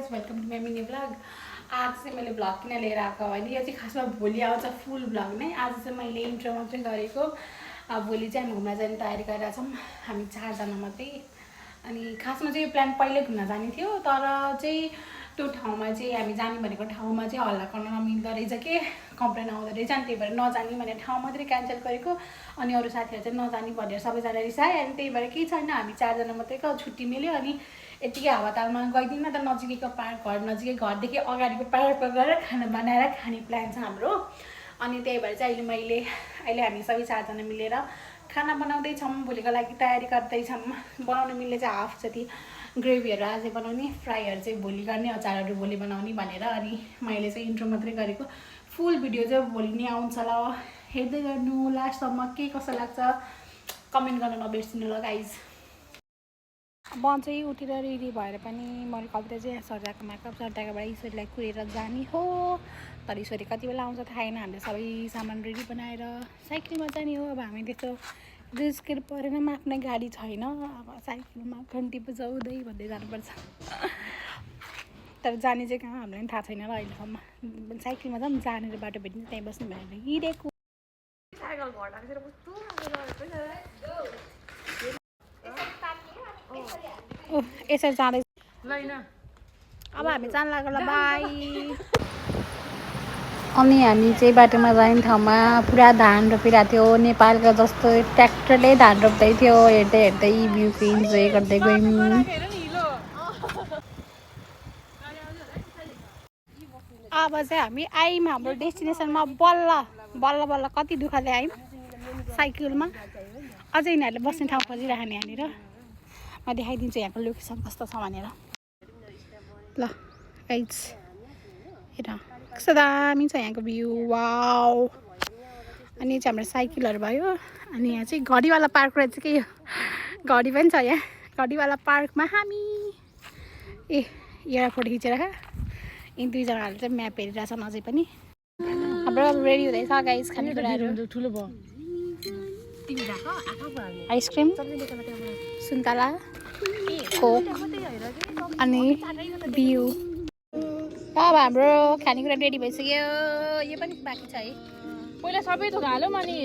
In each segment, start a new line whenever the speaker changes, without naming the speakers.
Guys welcome to my mini blog. आज चाहिँ मैले ब्लग किन लिएर आएको होइन, यो चाहिँ खासमा भोलि आउँछ फुल ब्लग नै। आज चाहिँ मैले इन्ट्रो मात्रै गरेको। भोलि चाहिँ हामी घुम्न जाने तयारी गरेर छौँ, हामी 4 जना मात्रै। अनि खासमा चाहिँ यो प्लान पहिल्यै घुम्न जाने थियो, तर चाहिँ त्यो ठाउँमा चाहिँ हामी जाने भनेको ठाउँमा चाहिँ हल्ला गर्न नमिल्दो रहेछ के, कम्प्लेन आउँदो रहेछ। अनि त्यही भएर नजाने भनेर ठाउँ मात्रै क्यान्सल गरेको। अनि अरू साथीहरू चाहिँ नजाने भनेर सबैजना रिसाए। अनि त्यही भएर केही छैन, हामी 4 जना मात्रैको छुट्टी मिल्यो। अनि यतिकै हावातालमा गइदिउँ न त, नजिकैको पार्क, घर नजिकै घरदेखि अगाडिको पार्कमा गएर खाना बनाएर खाने प्लान छ हाम्रो। अनि त्यही भएर चाहिँ अहिले हामी सबै 4 जना मिलेर खाना बनाउँदैछौँ, भोलिको लागि तयारी गर्दैछौँ। बनाउनु मिल्ने चाहिँ हाफ जति ग्रेभीहरू आजै बनाउने, फ्राईहरू चाहिँ भोलि गर्ने, अचारहरू भोलि बनाउने भनेर। अनि मैले चाहिँ इन्ट्रो मात्रै गरेको, फुल भिडियो चाहिँ भोलि नै आउँछ ल, हेर्दै गर्नु लास्टसम्म। के कसो लाग्छ कमेन्ट गर्न नबिर्सिनु ल गाइज। म चाहिँ उठेर रेडी भएर पनि मैले कविता चाहिँ सरदाको मेकअप, सरदाकोबाट ईश्वरीलाई कुरेर जाने हो। तर ईश्वरी कति बेला आउँछ थाहा छैन। हामीले सबै सामान रेडी बनाएर साइकलमा जाने हो। अब हामी त्यस्तो रिस्क परेन, आफ्नै गाडी छैन, अब साइकलमा घन्टी बजाउँदै भन्दै जानुपर्छ। तर जाने चाहिँ कहाँ हामीलाई पनि थाहा छैन र अहिलेसम्म। साइकलमा जाऊँ, जानेर बाटो भेट्ने त्यहीँ बस्नु भनेर हिँडेको। यसरी जाँदैछ अब हामी जान लाग्यो ल, बाई। अनि हामी चाहिँ बाटोमा जाने ठाउँमा पुरा धान रोपिरहेको थियो, नेपालको जस्तो ट्र्याक्टरले धान रोप्दै थियो। हेर्दै हेर्दै भ्यूको इन्जोय गर्दै गयौँ। अब चाहिँ हामी आयौँ हाम्रो डेस्टिनेसनमा, बल्ल बल्ल बल्ल कति दुःखले आयौँ साइकलमा। अझै यिनीहरूले बस्ने ठाउँ खोजिराख्ने यहाँनिर। म देखाइदिन्छु यहाँको लोकेसन कस्तो छ भनेर ल गाइज। हेर कस्तो दामी छ यहाँको भ्यू, वाउ। अनि चाहिँ हाम्रो साइकलहरू भयो। अनि यहाँ चाहिँ घडीवाला पार्क रहेछ कि, यो घडी पनि छ यहाँ। घडीवाला पार्कमा हामी एउटा फोटो खिचेर यी दुईजनाहरूले चाहिँ म्याप हेरिरहेछन् अझै पनि। हाम्रो रेडी हुँदैछ गाइज खानेकुराहरू। ठुलो भयो आइसक्रिम, सुन्तला, कोक अनि बिउ। अब हाम्रो खानेकुरा रेडी भइसक्यो। यो पनि बाँकी छ है, पहिला सबै थोक हाल्यो अनि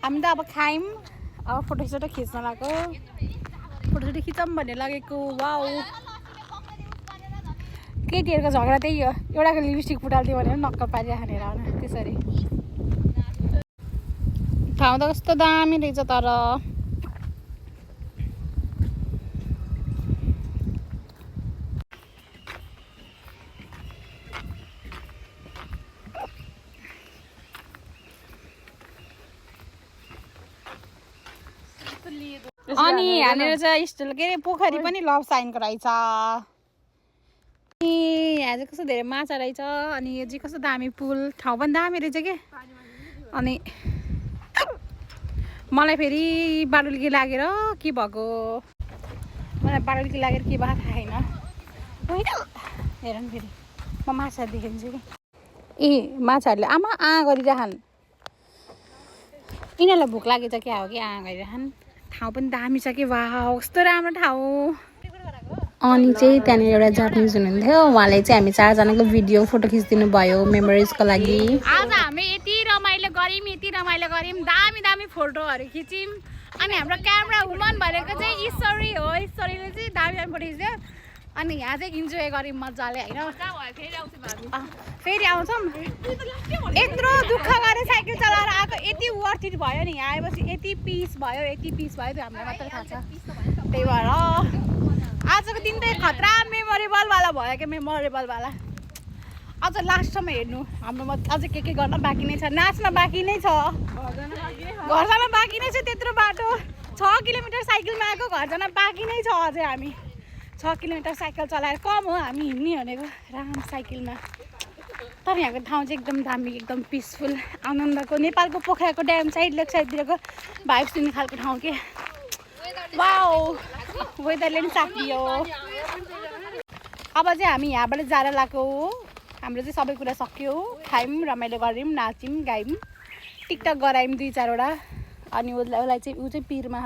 हामी त अब खायौँ। अब फोटोसोटो खिच्न लाग्यो, फोटोसोटो खिचौँ भन्ने लागेको। वाउ, केटीहरूको झगडा त्यही हो, एउटाको लिपस्टिक फुटालिदियो भनेर नक्कल पारिराख्ने र त्यसरी। ठाउँ त कस्तो दामी रहेछ तर। अनि यहाँनिर चाहिँ स्टिल के अरे पोखरी पनि लभ साइनको रहेछ। अनि यहाँ चाहिँ कस्तो धेरै माछा रहेछ। अनि यो चाहिँ कस्तो दामी पुल, ठाउँ पनि दामी रहेछ के। अनि मलाई फेरि बाडुल्की लागेर के भएको, मलाई बाडुल्की लागेर के भएको थाहा छैन। हेर न फेरि म माछा देखिन्छु कि, ए माछाहरूले आमा गरिरहन्, यिनीहरूलाई भोक लागेछ क्या हो कि गरिरहन्। ठाउँ पनि दामी छ कि, वाह कस्तो राम्रो ठाउँ। अनि चाहिँ त्यहाँनिर एउटा जापानिज हुनुहुन्थ्यो, उहाँले चाहिँ हामी 4 जनाको भिडियो फोटो खिचिदिनु भयो मेमोरिजको लागि। आज हामी यति रमाइलो गऱ्यौँ, दामी दामी फोटोहरू खिच्यौँ। अनि हाम्रो क्यामेरा वुमन भनेको चाहिँ ईश्वरी हो, ईश्वरीले चाहिँ दामी दामी फोटो खिच्यो। अनि यहाँ चाहिँ इन्जोय गऱ्यौँ मजाले होइन। फेरि आउँछौँ। यत्रो दुःख गरेर साइकल चलाएर आएको, यति वर्थ इट भयो नि। यहाँ आएपछि यति पिस भयो त्यो हामीलाई मात्रै थाहा छ। त्यही भएर आजको दिन चाहिँ खतरा मेमोरेबलवाला भयो क्या, मेमोरेबलवाला। अझ लास्टसम्म हेर्नु, हाम्रोमा अझै के गर्न बाँकी नै छ। नाच्न बाँकी नै छ, घर जान बाँकी नै छ। त्यत्रो बाटो 6 किलोमिटर साइकलमा आएको, घर जान बाँकी नै छ अझै। हामी 6 किलोमिटर साइकल चलाएर कम हो हामी हिँड्ने भनेको राम साइकलमा। तर यहाँको ठाउँ चाहिँ एकदम दामी, एकदम पिसफुल, आनन्दको। नेपालको पोखराको ड्याम साइड लेक साइडतिरको भाइब्स दिने खालको ठाउँ के। वाउ, वेदरले पनि साथ दियो। अब चाहिँ हामी यहाँबाट जान लाग्यो। हाम्रो चाहिँ सबै कुरा सक्यो, खायौँ, रमाइलो गऱ्यौँ, नाच्यौँ, गायौँ, टिकटक गरायौँ 2-4 वटा। अनि उसलाई चाहिँ ऊ चाहिँ पिरमा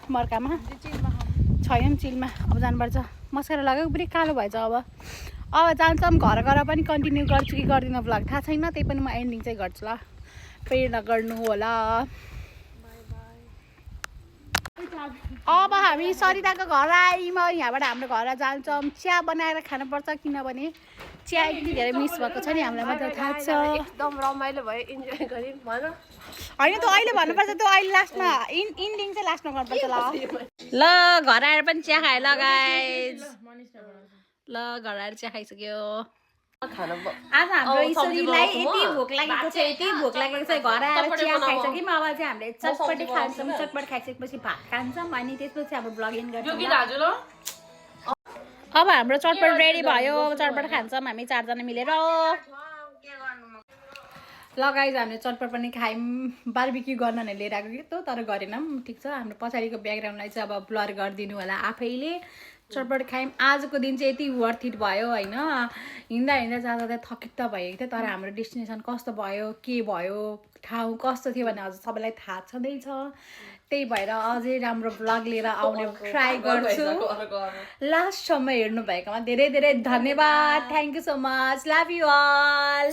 मर्कामा छैन चिलमा अब जानुपर्छ मस्कारा लगाएको पुरै कालो भएछ अब जान्छौँ घर गएर पनि कन्टिन्यू गर्छु कि गर्दिनँ भ्लग थाहा छैन त्यही पनि म एन्डिङ चाहिँ गर्छु ल पेड नगर्नु होला अब हामी सरिताको घर आयौँ यहाँबाट हाम्रो घर जान्छौँ चिया बनाएर खानुपर्छ किनभने चिया यति धेरै मिस भएको छ नि हामीलाई मात्र थाहा छ
एकदम रमाइलो भयो इन्जोय गर्यौँ भन
होइन तँ अहिले भन्नुपर्छ त्यो अहिले लास्टमा इन्डिङ चाहिँ लास्टमा गर्नुपर्छ ल घर आएर पनि चिया खाएँ ल गाइस ल घर आएर चिया खाइसक्यो आज हाम्रो ईश्वरीलाई यति भोक लागेको छ घर आएर चिया खाइसक्यौँ अब चाहिँ हामीले चटपटी खान्छौँ चटपट खाइसकेपछि भात खान्छौँ अनि त्यसपछि हाम्रो ब्लग इन गर्छौँ अब हाम्रो चटपट रेडी भयो चटपट खान्छौँ हामी 4 जना मिलेर लगाइज हामीले चटपट पनि खायौँ बार्बिक्यू गर्न नै लिएर आएको कि त तर गरेनौँ ठिक छ हाम्रो पछाडिको ब्याकग्राउन्डलाई चाहिँ अब ब्लर गरिदिनु होला आफैले चटपट खायौँ आजको दिन चाहिँ यति वर्थ इट भयो होइन हिँड्दा हिँड्दा जाँदा थकित त भएको थियो तर हाम्रो डेस्टिनेसन कस्तो भयो के भयो ठाउँ कस्तो थियो भने हजुर सबैलाई थाहा छँदैछ त्यही भएर अझै राम्रो ब्लग लिएर आउने ट्राई गर्छु लास्टसम्म हेर्नु भएकोमा धेरै धेरै धन्यवाद thank you so much love you all